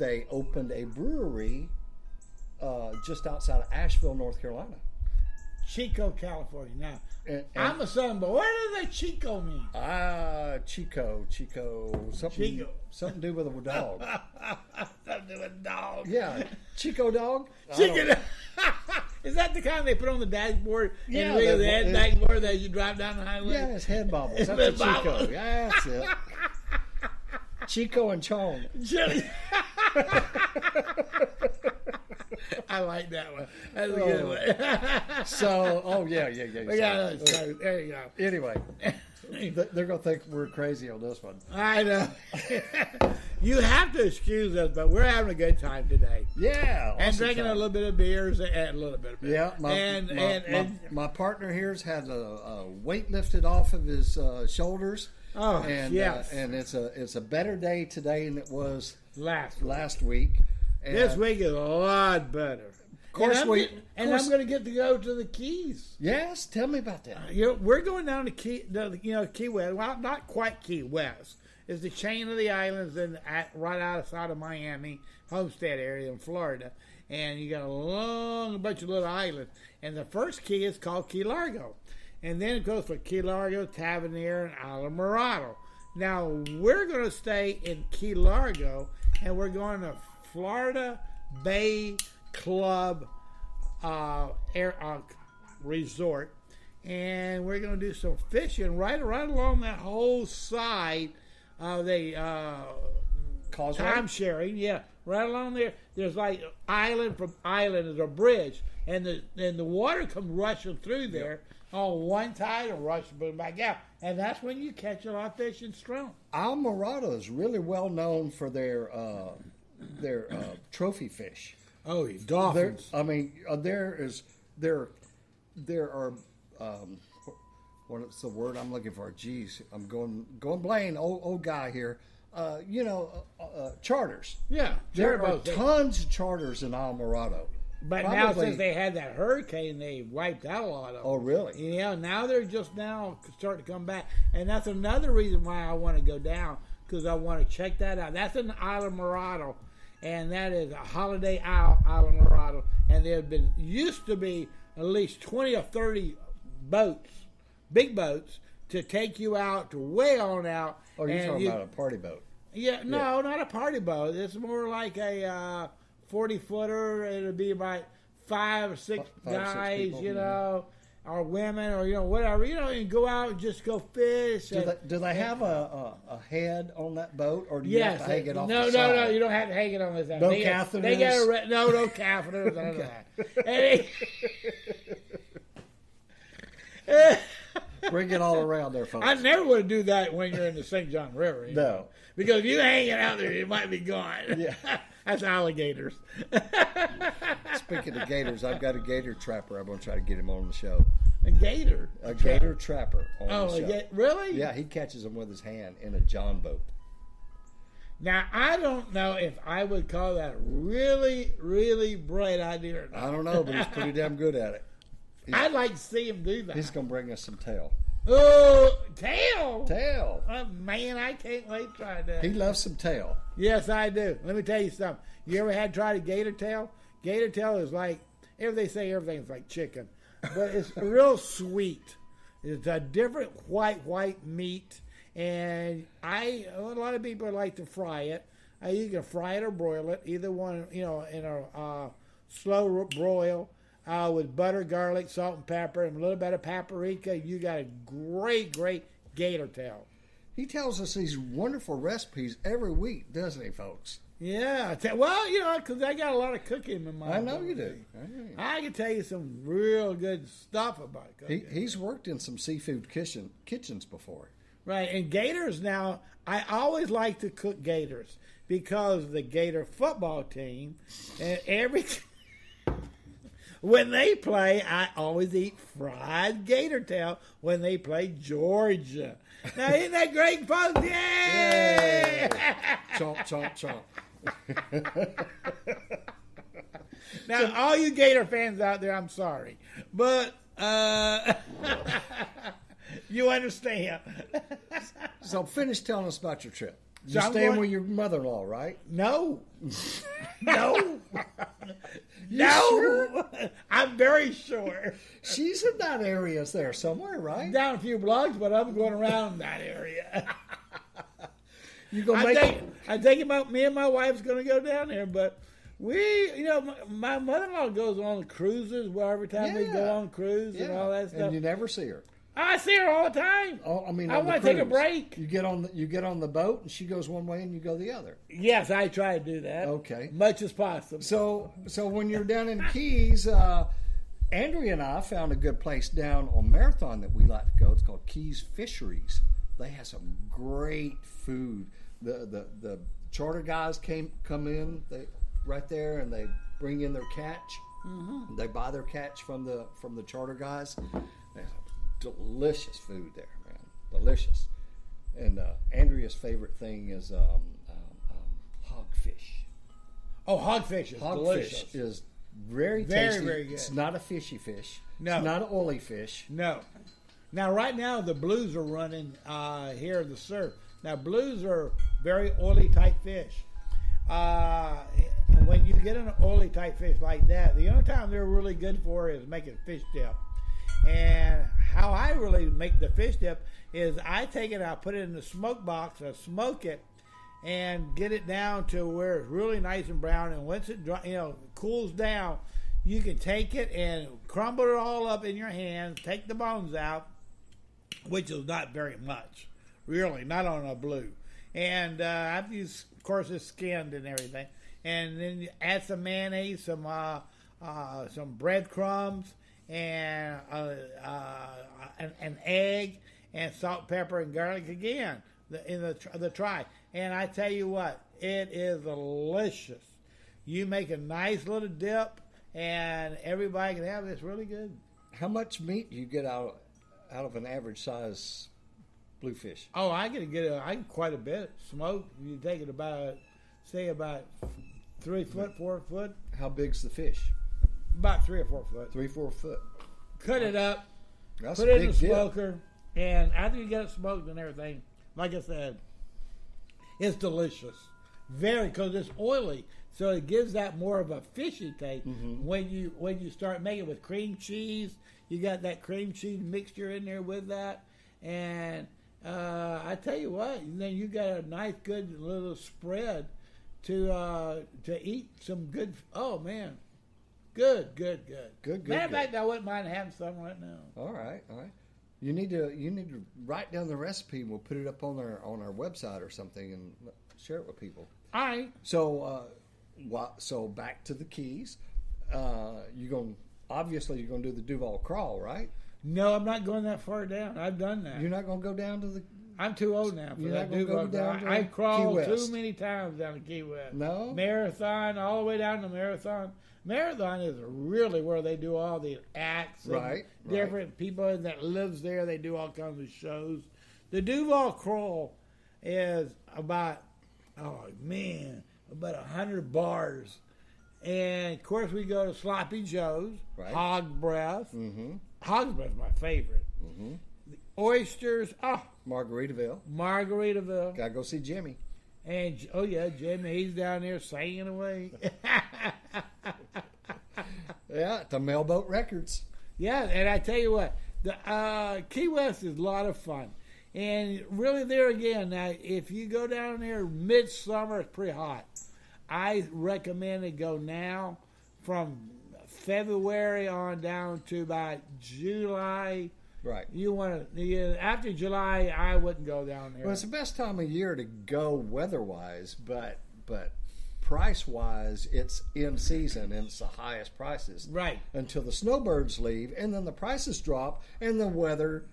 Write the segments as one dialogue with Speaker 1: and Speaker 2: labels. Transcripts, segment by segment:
Speaker 1: they opened a brewery just outside of Asheville, North Carolina.
Speaker 2: Chico, California. Now,
Speaker 1: And
Speaker 2: I'm a Southern boy. What does that Chico mean?
Speaker 1: Chico, something to do with a dog.
Speaker 2: Something to do with dog.
Speaker 1: Yeah, Chico dog.
Speaker 2: Chico. Is that the kind they put on the dashboard?
Speaker 1: Yeah,
Speaker 2: and the head dashboard that you drive down the highway?
Speaker 1: Yeah, it's head bobbles.
Speaker 2: It's
Speaker 1: That's a
Speaker 2: head
Speaker 1: Chico.
Speaker 2: bobbles.
Speaker 1: Yeah, that's it. Chico and Chong.
Speaker 2: I like that one. That's a good one.
Speaker 1: So, yeah.
Speaker 2: There you go.
Speaker 1: Anyway, they're going to think we're crazy on this one.
Speaker 2: I know. You have to excuse us, but we're having a good time today.
Speaker 1: Yeah.
Speaker 2: And
Speaker 1: awesome
Speaker 2: drinking
Speaker 1: time.
Speaker 2: a little bit of beers and a little bit of beer.
Speaker 1: Yeah, my partner here's had a weight lifted off of his shoulders.
Speaker 2: Oh,
Speaker 1: and,
Speaker 2: yes.
Speaker 1: And it's a better day today than it was
Speaker 2: last
Speaker 1: week. And
Speaker 2: this week is a lot better.
Speaker 1: Of course,
Speaker 2: I'm going to get to go to the Keys.
Speaker 1: Yes, tell me about that.
Speaker 2: We're going down to Key West. Well, not quite Key West. It's the chain of the islands right outside of Miami, Homestead area in Florida. And you got a bunch of little islands. And the first key is called Key Largo. And then it goes for Key Largo, Tavernier, and Islamorado. Now, we're going to stay in Key Largo, and we're going to Florida Bay Club Resort. And we're going to do some fishing right along that whole side of the time sharing. Yeah, right along there. There's like island from island is a bridge, and the water comes rushing through there. Yep. On one tide and rushing back out. And that's when you catch a lot of fish and shrimp.
Speaker 1: Almirado is really well known for their trophy fish.
Speaker 2: Oh, dolphins.
Speaker 1: There are what's the word I'm looking for? Geez, I'm going Blaine, old guy here. Charters.
Speaker 2: Yeah,
Speaker 1: there are tons of charters in Almirado.
Speaker 2: But
Speaker 1: Probably.
Speaker 2: Now, since they had that hurricane, they wiped out a lot of them.
Speaker 1: Oh, really?
Speaker 2: Yeah, now they're just now starting to come back. And that's another reason why I want to go down, because I want to check that out. That's in Islamorado, and that is a Holiday Islamorado. And there used to be at least 20 or 30 boats, big boats, to take you out to way on out.
Speaker 1: Oh, you're talking about a party boat.
Speaker 2: Yeah, no, not a party boat. It's more like a 40-footer. It'll be about 5 or 6 guys, 6 people, or women, or whatever, and go out and just go fish.
Speaker 1: Do they have a head on that boat, or do you have to hang it off the side?
Speaker 2: No, you don't have to hang it on the side.
Speaker 1: No catheters?
Speaker 2: They got no catheters, none of that.
Speaker 1: Bring it all around there, folks.
Speaker 2: I never would do that when you're in the St. John River.
Speaker 1: No.
Speaker 2: Because if you hang it out there, you might be gone.
Speaker 1: Yeah.
Speaker 2: That's alligators.
Speaker 1: Speaking of gators, I've got a gator trapper. I'm going to try to get him on the show.
Speaker 2: A gator?
Speaker 1: A gator trapper on the show.
Speaker 2: Really?
Speaker 1: Yeah, he catches them with his hand in a John boat.
Speaker 2: Now, I don't know if I would call that really, really bright idea or not.
Speaker 1: I don't know, but he's pretty damn good at it.
Speaker 2: I'd like to see him do that.
Speaker 1: He's going to bring us some tail.
Speaker 2: Oh, tail?
Speaker 1: Tail.
Speaker 2: Oh, man, I can't wait to try that.
Speaker 1: He loves some tail.
Speaker 2: Yes, I do. Let me tell you something. You ever tried a gator tail? Gator tail is like, they say everything's like chicken, but it's real sweet. It's a different white meat, and a lot of people like to fry it. You can fry it or broil it, either one, in a slow broil. With butter, garlic, salt, and pepper, and a little bit of paprika, you got a great gator tail.
Speaker 1: He tells us these wonderful recipes every week, doesn't he, folks?
Speaker 2: Yeah. Well, because I got a lot of cooking in my
Speaker 1: I know you do.
Speaker 2: I can tell you some real good stuff about cooking.
Speaker 1: He's worked in some seafood kitchens before.
Speaker 2: Right, and gators now, I always like to cook gators because the Gator football team, and when they play, I always eat fried gator tail when they play Georgia. Now, isn't that great, folks? Yay!
Speaker 1: Chomp, chomp, chomp.
Speaker 2: Now, all you Gator fans out there, I'm sorry. But you understand.
Speaker 1: So finish telling us about your trip.
Speaker 2: So
Speaker 1: You're
Speaker 2: I'm
Speaker 1: staying
Speaker 2: going-
Speaker 1: with your mother-in-law, right?
Speaker 2: No. No. No.
Speaker 1: Sure?
Speaker 2: I'm very sure.
Speaker 1: She's in that area there somewhere, right?
Speaker 2: Down a few blocks, but I'm going around that area.
Speaker 1: You gonna make
Speaker 2: I think about me and my wife's going to go down there, but my mother-in-law goes on cruises. Well, every time we go
Speaker 1: Yeah.
Speaker 2: on cruise and all that stuff,
Speaker 1: and you never see her.
Speaker 2: I see her all the time.
Speaker 1: Oh, I mean,
Speaker 2: I
Speaker 1: on the
Speaker 2: want to take a
Speaker 1: cruise.
Speaker 2: break.
Speaker 1: You get on the boat, and she goes one way, and you go the other.
Speaker 2: Yes, I try to do that.
Speaker 1: Okay.
Speaker 2: Much as possible.
Speaker 1: So when you're down in Keys, Andrea and I found a good place down on Marathon that we like to go. It's called Keys Fisheries. They have some great food. The charter guys come in right there, and they bring in their catch. Mm-hmm. They buy their catch from the charter guys. They have delicious food there, man. Delicious. And Andrea's favorite thing is hogfish.
Speaker 2: Oh, hogfish is delicious.
Speaker 1: Hogfish is very
Speaker 2: Very,
Speaker 1: tasty.
Speaker 2: very good.
Speaker 1: It's not a fishy fish.
Speaker 2: No.
Speaker 1: It's not an oily fish.
Speaker 2: No. Now, right now, the blues are running here in the surf. Now, blues are very oily type fish. When you get an oily type fish like that, the only time they're really good for is making fish dip. And how I really make the fish dip is I take it, I put it in the smoke box, I smoke it, and get it down to where it's really nice and brown. And once it cools down, you can take it and crumble it all up in your hands, take the bones out, which is not very much, really, not on a blue. And after you, of course, it's skinned and everything, and then you add some mayonnaise, some breadcrumbs, and an egg, and salt, pepper, and garlic again in the try. And I tell you what, it is delicious. You make a nice little dip, and everybody can have it. It's really good.
Speaker 1: How much meat do you get out of an average size bluefish?
Speaker 2: Oh, I get quite a bit. Smoked, you take it about 3 foot, 4 foot,
Speaker 1: How big's the fish?
Speaker 2: about 3 or 4 foot.
Speaker 1: 3-4 foot.
Speaker 2: Cut it up,
Speaker 1: That's
Speaker 2: put
Speaker 1: a
Speaker 2: it in
Speaker 1: big
Speaker 2: the
Speaker 1: dip.
Speaker 2: smoker, and after you get it smoked and everything, like I said, it's delicious. Very, because it's oily, so it gives that more of a fishy taste.
Speaker 1: Mm-hmm.
Speaker 2: When you start making it with cream cheese, you got that cream cheese mixture in there with that, and I tell you what, then you got a nice, good little spread to eat some good. Oh man, good.
Speaker 1: Good.
Speaker 2: Matter of fact, I wouldn't mind having some right now.
Speaker 1: All right. You need to write down the recipe. And we'll put it up on our website or something and share it with people.
Speaker 2: All right.
Speaker 1: So, so back to the Keys. You're gonna do the Duval Crawl, right?
Speaker 2: No, I'm not going that far down. I've done that.
Speaker 1: You're not gonna go down to the.
Speaker 2: I'm too old now for
Speaker 1: You're
Speaker 2: that.
Speaker 1: not gonna go down to
Speaker 2: I
Speaker 1: Key
Speaker 2: crawled
Speaker 1: West.
Speaker 2: too many times down to Key West.
Speaker 1: No?
Speaker 2: Marathon, all the way down to Marathon. Marathon is really where they do all the acts. And
Speaker 1: Right.
Speaker 2: different people that lives there. They do all kinds of shows. The Duval Crawl is about 100 bars. And, of course, we go to Sloppy Joe's,
Speaker 1: Right.
Speaker 2: Hog Breath.
Speaker 1: Mm-hmm.
Speaker 2: Hog Breath is my favorite.
Speaker 1: Mm-hmm.
Speaker 2: The oysters,
Speaker 1: Margaritaville.
Speaker 2: Margaritaville.
Speaker 1: Gotta go see Jimmy.
Speaker 2: And, Jimmy, he's down there singing away.
Speaker 1: Yeah, the Mailboat Records.
Speaker 2: Yeah, and I tell you what, the Key West is a lot of fun. And really there again, now, if you go down there midsummer, it's pretty hot. I recommend to go now from February on down to about July.
Speaker 1: Right.
Speaker 2: You want to after July, I wouldn't go down there.
Speaker 1: Well, it's the best time of year to go weather-wise, but price-wise, it's in season and it's the highest prices.
Speaker 2: Right.
Speaker 1: Until the snowbirds leave, and then the prices drop, and the weather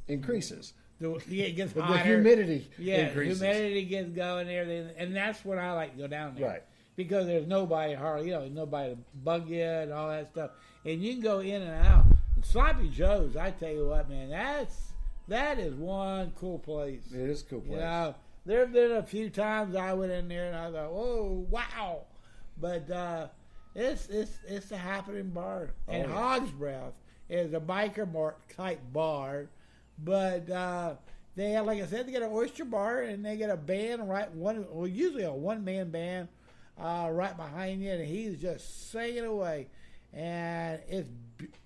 Speaker 1: increases.
Speaker 2: It gets
Speaker 1: The
Speaker 2: hotter.
Speaker 1: humidity
Speaker 2: Yeah,
Speaker 1: increases.
Speaker 2: humidity gets going and everything, and that's when I like to go down there.
Speaker 1: Right.
Speaker 2: Because there's nobody hardly, nobody to bug you and all that stuff, and you can go in and out. And Sloppy Joe's, I tell you what, man, that is one cool place.
Speaker 1: It is a cool place.
Speaker 2: There have been a few times I went in there and I thought, "Whoa, wow!" But it's a happening bar. And
Speaker 1: yeah.
Speaker 2: Hog's Breath is a biker type bar, but They have, like I said, they get an oyster bar and they get a band usually a one-man band right behind you, and he's just singing away. And it's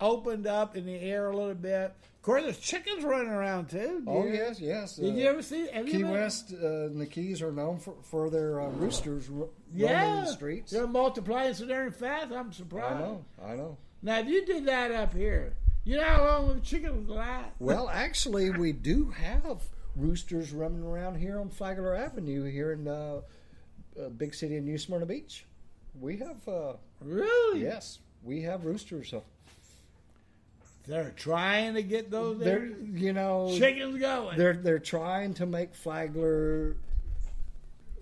Speaker 2: opened up in the air a little bit. Of course, there's chickens running around too.
Speaker 1: Oh, yes.
Speaker 2: Did you ever see it?
Speaker 1: Key West and the Keys are known for their roosters roaming the streets.
Speaker 2: They're multiplying so darn fast. I'm surprised.
Speaker 1: I know.
Speaker 2: Now, if you did that up here, you know how long the chickens last?
Speaker 1: Well, actually, we do have roosters running around here on Flagler Avenue here in big city in New Smyrna Beach. We have
Speaker 2: really?
Speaker 1: Yes, we have roosters.
Speaker 2: They're trying to get those chickens going.
Speaker 1: They're trying to make Flagler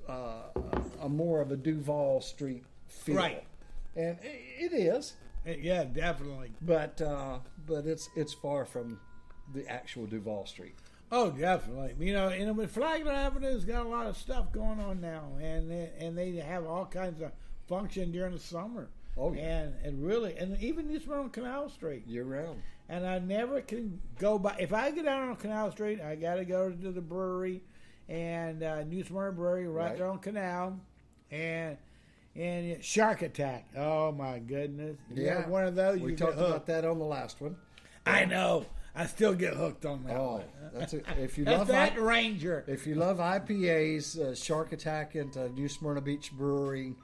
Speaker 1: a more of a Duval Street feel,
Speaker 2: right?
Speaker 1: And it is.
Speaker 2: Yeah, definitely.
Speaker 1: But it's far from the actual Duval Street.
Speaker 2: Oh, definitely. And with Flagler Avenue's got a lot of stuff going on now, and they have all kinds of function during the summer.
Speaker 1: Oh, yeah.
Speaker 2: And even New Smyrna Canal Street.
Speaker 1: Year round.
Speaker 2: And I never can go by. If I get down on Canal Street, I got to go to the brewery and New Smyrna Brewery right there on Canal, and Shark Attack. Oh my goodness! You have one of those.
Speaker 1: We talked about that on the last one.
Speaker 2: I know. I still get hooked on that.
Speaker 1: Oh, that's if you
Speaker 2: that's
Speaker 1: love
Speaker 2: that Ranger.
Speaker 1: If you love IPAs, Shark Attack at New Smyrna Beach Brewery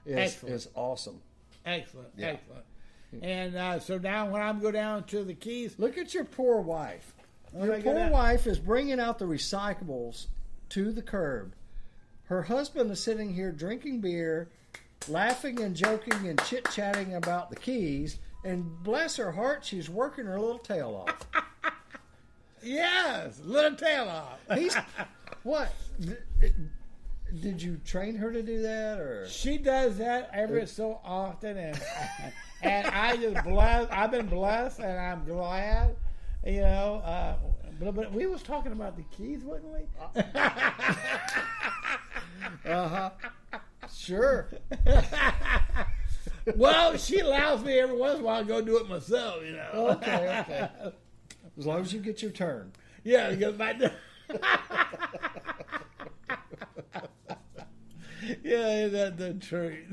Speaker 1: is awesome.
Speaker 2: Excellent. And so now when I go down to the Keys,
Speaker 1: look at your poor wife. Your poor wife is bringing out the recyclables to the curb. Her husband is sitting here drinking beer, laughing and joking and chit-chatting about the Keys, and bless her heart, she's working her little tail off.
Speaker 2: Yes, little tail off.
Speaker 1: What? Did you train her to do that, or
Speaker 2: she does that every so often, and I just bless. I've been blessed, and I'm glad. But we was talking about the Keys, wasn't we?
Speaker 1: Sure.
Speaker 2: Well, she allows me every once in a while to go do it myself.
Speaker 1: Okay. As long as you get your turn.
Speaker 2: Yeah, because my. Yeah, is that the truth?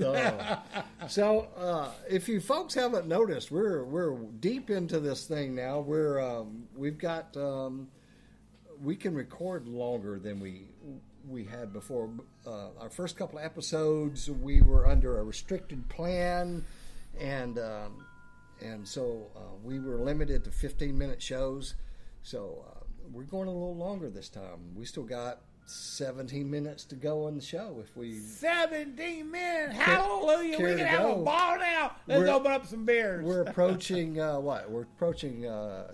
Speaker 1: So, if you folks haven't noticed, we're deep into this thing now. We've got we can record longer than we had before. Our first couple of episodes, we were under a restricted plan, and so we were limited to 15-minute shows. So we're going a little longer this time. We still got 17 minutes to go on the show. If we
Speaker 2: 17 minutes, hallelujah! We can have a ball now. Let's open up some beers.
Speaker 1: We're approaching what? We're approaching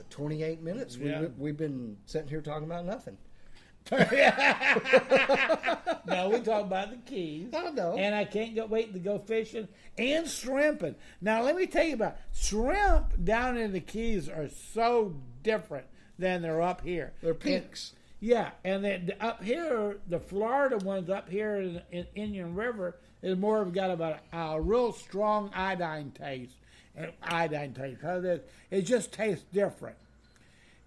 Speaker 1: 28 minutes.
Speaker 2: Yeah.
Speaker 1: We've been sitting here talking about nothing.
Speaker 2: No, we talk about the Keys.
Speaker 1: I know.
Speaker 2: And I can't wait to go fishing and shrimping. Now, let me tell you about shrimp down in the Keys are so different than they're up here.
Speaker 1: They're pinks.
Speaker 2: And up here, the Florida ones up here in Indian River is more of got about a real strong iodine taste. It just tastes different.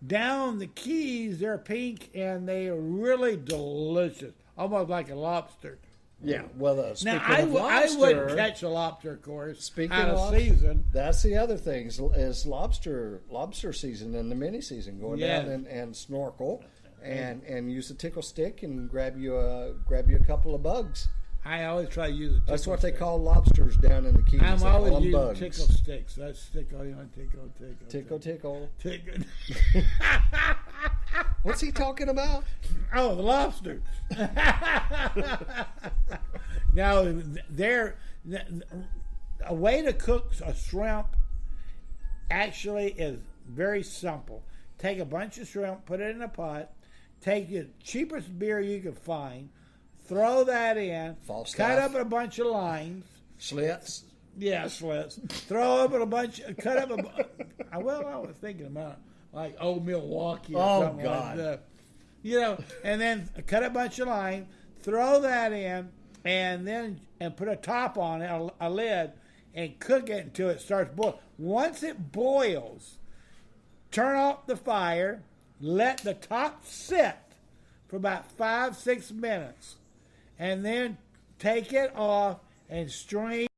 Speaker 2: Down the Keys, they're pink and they are really delicious, almost like a lobster.
Speaker 1: Yeah, well, speaking
Speaker 2: now
Speaker 1: of lobster,
Speaker 2: I wouldn't catch a lobster, of course.
Speaker 1: Speaking
Speaker 2: out
Speaker 1: of
Speaker 2: season,
Speaker 1: that's the other thing is lobster season and the mini season. Going down and snorkel and use a tickle stick and grab you a couple of bugs.
Speaker 2: I always try to use a tickle
Speaker 1: That's what
Speaker 2: stick.
Speaker 1: they call lobsters down in the Keys.
Speaker 2: I'm always using
Speaker 1: bugs.
Speaker 2: tickle sticks. That's tickle.
Speaker 1: Tickle.
Speaker 2: Tickle.
Speaker 1: What's he talking about?
Speaker 2: Oh, the lobster. Now, a way to cook a shrimp actually is very simple. Take a bunch of shrimp, put it in a pot, take the cheapest beer you can find, throw that in, cut up a bunch of limes.
Speaker 1: Slits?
Speaker 2: Yeah, slits. Throw up a bunch, cut up I was thinking about like old Milwaukee or something like that. And then cut a bunch of lime, throw that in, and put a top on it, a lid, and cook it until it starts boiling. Once it boils, turn off the fire, let the top sit for about 5-6 minutes, and then take it off and strain